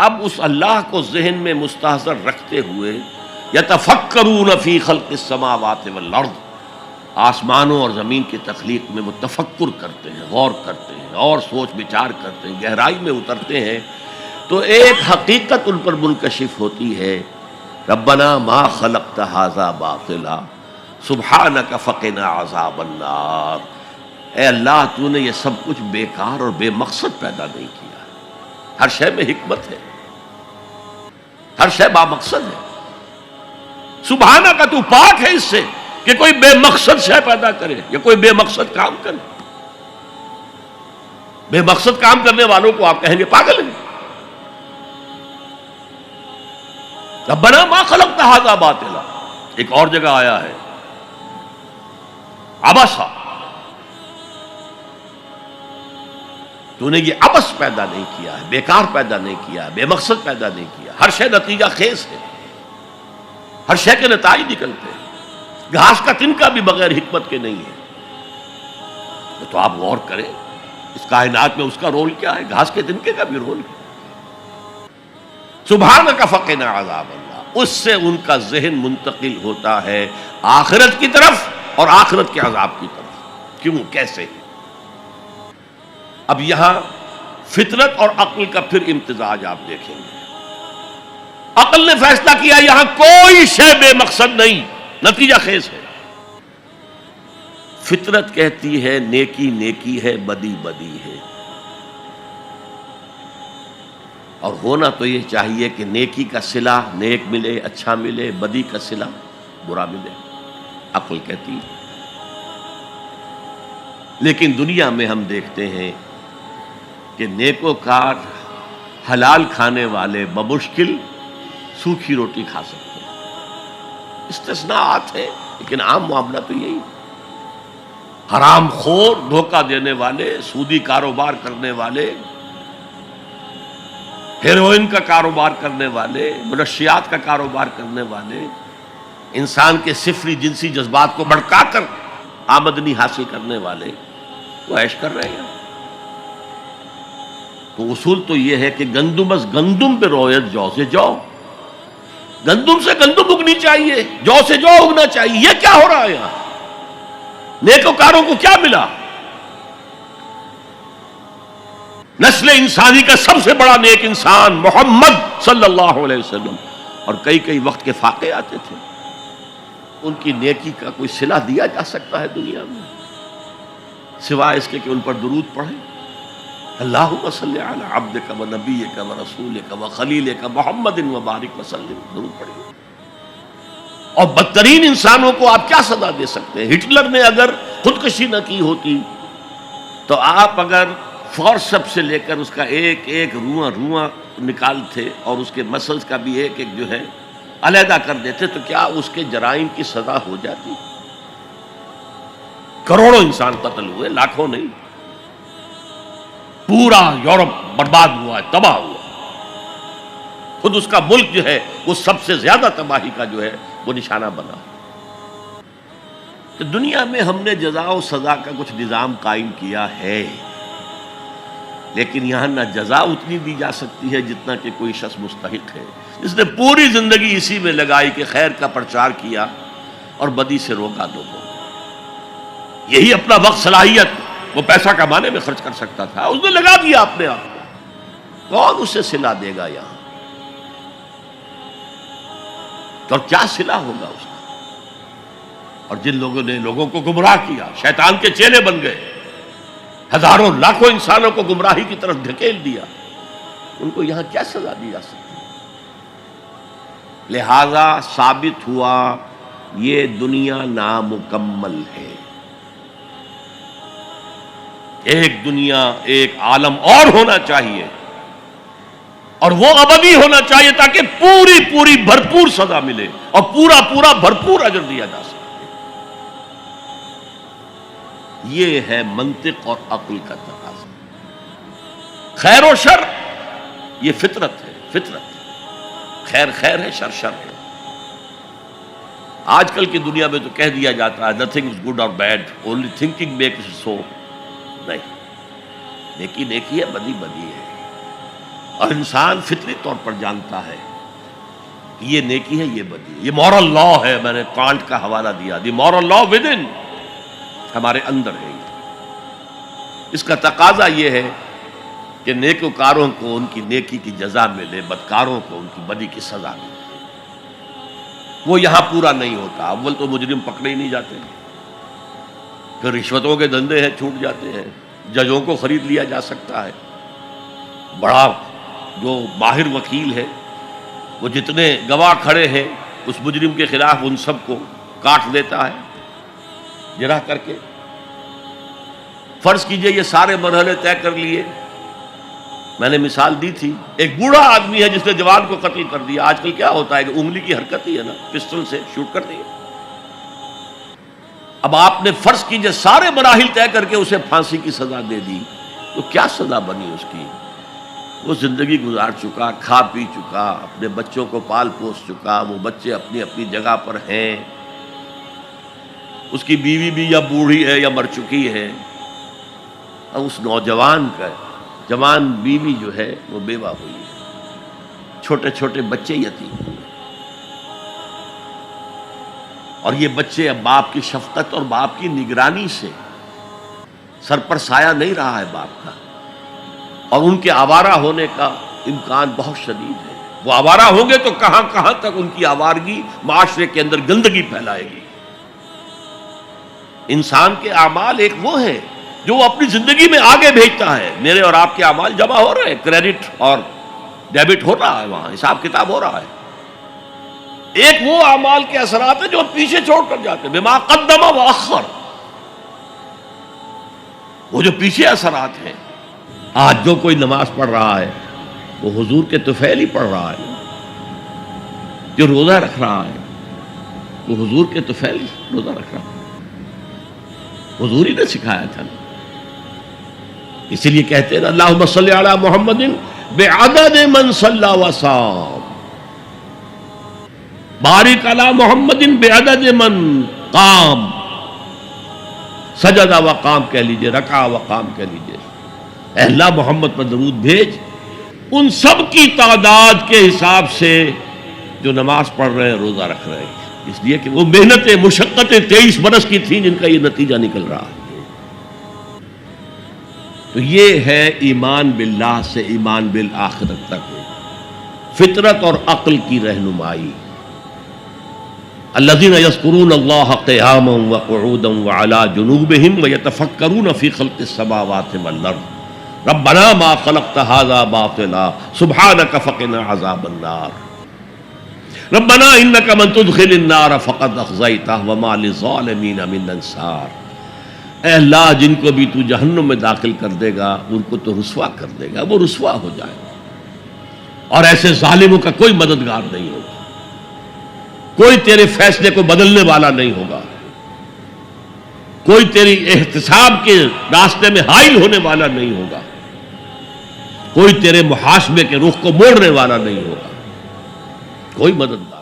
اب اس اللہ کو ذہن میں مستحضر رکھتے ہوئے یتفکرون فی خلق السماوات والارض، آسمانوں اور زمین کی تخلیق میں وہ تفکر کرتے ہیں، غور کرتے ہیں اور سوچ بچار کرتے ہیں، گہرائی میں اترتے ہیں، تو ایک حقیقت ان پر منکشف ہوتی ہے، ربنا ما خلقت ھذا باطلا سبحانک فقنا عذاب النار۔ اے اللہ، تو نے یہ سب کچھ بیکار اور بے مقصد پیدا نہیں کیا، ہر شے میں حکمت ہے، ہر شے با مقصد ہے۔ سبحانک، تو پاک ہے اس سے کہ کوئی بے مقصد شے پیدا کرے یا کوئی بے مقصد کام کرے۔ بے مقصد کام کرنے والوں کو آپ کہیں گے پاگل ہیں۔ ربنا ما خلقت ھذا باطلا، ایک اور جگہ آیا ہے عبسا، تو نے یہ عبث پیدا نہیں کیا ہے، بیکار پیدا نہیں کیا ہے، بے مقصد پیدا نہیں کیا، ہر شے نتیجہ خیز ہے، ہر شے کے نتائج نکلتے ہیں، گھاس کا تنکا بھی بغیر حکمت کے نہیں ہے۔ تو آپ غور کریں اس کائنات میں اس کا رول کیا ہے، گھاس کے تنکے کا بھی رول ہے۔ سبحانک فقنا عذاب اللہ، اس سے ان کا ذہن منتقل ہوتا ہے آخرت کی طرف اور آخرت کے عذاب کی طرف۔ کیوں، کیسے؟ اب یہاں فطرت اور عقل کا پھر امتزاج آپ دیکھیں گے۔ عقل نے فیصلہ کیا یہاں کوئی شے بے مقصد نہیں، نتیجہ خیز ہے۔ فطرت کہتی ہے نیکی نیکی ہے، بدی بدی ہے، اور ہونا تو یہ چاہیے کہ نیکی کا صلہ نیک ملے، اچھا ملے، بدی کا صلہ برا ملے، عقل کہتی ہے۔ لیکن دنیا میں ہم دیکھتے ہیں کہ نیکوکار حلال کھانے والے بمشکل سوکھی روٹی کھا سکتے ہیں، استثناءات ہیں لیکن عام معاملہ تو یہی ہے۔ حرام خور، دھوکہ دینے والے، سودی کاروبار کرنے والے، ہیروئن کا کاروبار کرنے والے، منشیات کا کاروبار کرنے والے، انسان کے صفری جنسی جذبات کو بھڑکا کر آمدنی حاصل کرنے والے، وہ عیش کر رہے ہیں۔ تو اصول تو یہ ہے کہ گندم از گندم پہ رویت جو سے جو، گندم سے گندم اگنی چاہیے، جو سے جو اگنا چاہیے۔ یہ کیا ہو رہا ہے یہاں؟ نیکوکاروں کو کیا ملا؟ نسل انسانی کا سب سے بڑا نیک انسان محمد صلی اللہ علیہ وسلم، اور کئی کئی وقت کے فاقے آتے تھے، ان کی نیکی کا کوئی صلہ دیا جا سکتا ہے دنیا میں سوائے اس کے کہ ان پر درود پڑھیں؟ اللہم صلی علی عبدک و نبیک و رسولک و خلیلک محمد و بارک وسلم، درود پڑھیں۔ اور بدترین انسانوں کو آپ کیا سزا دے سکتے ہیں؟ ہٹلر نے اگر خودکشی نہ کی ہوتی تو آپ اگر فورسپ سے لے کر اس کا ایک ایک رواں رواں نکالتے اور اس کے مسلز کا بھی ایک ایک جو ہے علیحدہ کر دیتے تو کیا اس کے جرائم کی سزا ہو جاتی؟ کروڑوں انسان قتل ہوئے، لاکھوں نہیں، پورا یورپ برباد ہوا ہے، تباہ ہوا۔ خود اس کا ملک جو ہے وہ سب سے زیادہ تباہی کا جو ہے وہ نشانہ بنا۔ کہ دنیا میں ہم نے جزا و سزا کا کچھ نظام قائم کیا ہے، لیکن یہاں نہ جزا اتنی دی جا سکتی ہے جتنا کہ کوئی شخص مستحق ہے، جس نے پوری زندگی اسی میں لگائی کہ خیر کا پرچار کیا اور بدی سے روکا لوگوں، یہی اپنا وقت صلاحیت وہ پیسہ کمانے میں خرچ کر سکتا تھا، اس نے لگا دیا اپنے آپ کو، کون اسے صلہ دے گا یہاں؟ اور کیا صلہ ہوگا اس کا؟ اور جن لوگوں نے لوگوں کو گمراہ کیا، شیطان کے چیلے بن گئے، ہزاروں لاکھوں انسانوں کو گمراہی کی طرف دھکیل دیا، ان کو یہاں کیا سزا دی جا سکتی ہے؟ لہذا ثابت ہوا یہ دنیا نامکمل ہے۔ ایک دنیا، ایک عالم اور ہونا چاہیے، اور وہ ابدی ہونا چاہیے تاکہ پوری پوری بھرپور سزا ملے اور پورا پورا بھرپور اجر دیا جا سکے۔ یہ ہے منطق اور عقل کا تقاضا۔ خیر و شر یہ فطرت ہے، فطرت، خیر خیر ہے، شر شر ہے۔ آج کل کی دنیا میں تو کہہ دیا جاتا ہے nothing is good or bad, only thinking makes it so۔ نہیں، نیکی نیکی ہے، بدی بدی ہے، اور انسان فطری طور پر جانتا ہے کہ یہ نیکی ہے، یہ بدی ہے، یہ مورل لا ہے. میں نے کانٹ کا حوالہ دیا، دی مورل لا ود ان، ہمارے اندر ہے. اس کا تقاضا یہ ہے کہ نیکوکاروں کو ان کی نیکی کی جزا ملے، بدکاروں کو ان کی بدی کی سزا ملے. وہ یہاں پورا نہیں ہوتا. اول تو مجرم پکڑے ہی نہیں جاتے، پھر رشوتوں کے دھندے ہیں چھوٹ جاتے ہیں، ججوں کو خرید لیا جا سکتا ہے. بڑا جو ماہر وکیل ہے وہ جتنے گواہ کھڑے ہیں اس مجرم کے خلاف ان سب کو کاٹ دیتا ہے جرح کر کے. فرض کیجئے یہ سارے مرحلے طے کر لیے. میں نے مثال دی تھی، ایک بوڑھا آدمی ہے جس نے جوان کو قتل کر دیا. آج کل کیا ہوتا ہے کہ انگلی کی حرکت ہی ہے نا، پسٹل سے شوٹ کر دیا. اب آپ نے فرض کیجئے سارے مراحل طے کر کے اسے پھانسی کی سزا دے دی، تو کیا سزا بنی اس کی؟ وہ زندگی گزار چکا، کھا پی چکا، اپنے بچوں کو پال پوس چکا، وہ بچے اپنی اپنی جگہ پر ہیں، اس کی بیوی بھی یا بوڑھی ہے یا مر چکی ہے، اور اس نوجوان کا جوان بیوی جو ہے وہ بیوہ ہوئی ہے، چھوٹے چھوٹے بچے یتیم ہوئے. اور یہ بچے اب باپ کی شفقت اور باپ کی نگرانی سے سر پر سایہ نہیں رہا ہے باپ کا، اور ان کے آوارہ ہونے کا امکان بہت شدید ہے. وہ آوارہ ہوں گے تو کہاں کہاں تک ان کی آوارگی معاشرے کے اندر گندگی پھیلائے گی. انسان کے اعمال ایک وہ ہے جو وہ اپنی زندگی میں آگے بھیجتا ہے. میرے اور آپ کے اعمال جمع ہو رہے ہیں، کریڈٹ اور ڈیبٹ ہو رہا ہے، وہاں حساب کتاب ہو رہا ہے. ایک وہ اعمال کے اثرات ہیں جو پیچھے چھوڑ کر جاتے ہیں، بما قدم و اخر. وہ جو پیچھے اثرات ہیں، آج جو کوئی نماز پڑھ رہا ہے وہ حضور کے طفیل ہی پڑھ رہا ہے. جو روزہ رکھ رہا ہے وہ حضور کے طفیل ہی روزہ رکھ رہا ہے. حضور ہی نے سکھایا تھا. اسی لیے کہتے ہیں اللہم صلی علی محمد بعدد من صلی وصام، بارک علی محمد بعدد من قام. سجدہ و قام کہہ لیجئے، رکع و قام کہہ لیجئے. اے اللہ محمد پر درود بھیج ان سب کی تعداد کے حساب سے جو نماز پڑھ رہے ہیں، روزہ رکھ رہے ہیں. اس لیے کہ وہ محنتیں مشقتیں 23 برس کی تھیں جن کا یہ نتیجہ نکل رہا ہے. تو یہ ہے ایمان باللہ سے ایمان بالآخرت تک فطرت اور عقل کی رہنمائی. الذین یذکرون اللہ قیاما وقعودا وعلی جنوبہم ویتفکرون فی خلق السماوات والارض ربنا ما خلقت ھذا باطلا سبحانک فقنا عذاب النار ربنا انک من تدخل النار فقد اخزیتہ وما للظالمین من انصار. اے اللہ جن کو بھی تو جہنم میں داخل کر دے گا ان کو تو رسوا کر دے گا، وہ رسوا ہو جائے گا، اور ایسے ظالموں کا کوئی مددگار نہیں ہوگا، کوئی تیرے فیصلے کو بدلنے والا نہیں ہوگا، کوئی تیری احتساب کے راستے میں حائل ہونے والا نہیں ہوگا، کوئی تیرے محاسبے کے رخ کو موڑنے والا نہیں ہوگا، کوئی مددگار.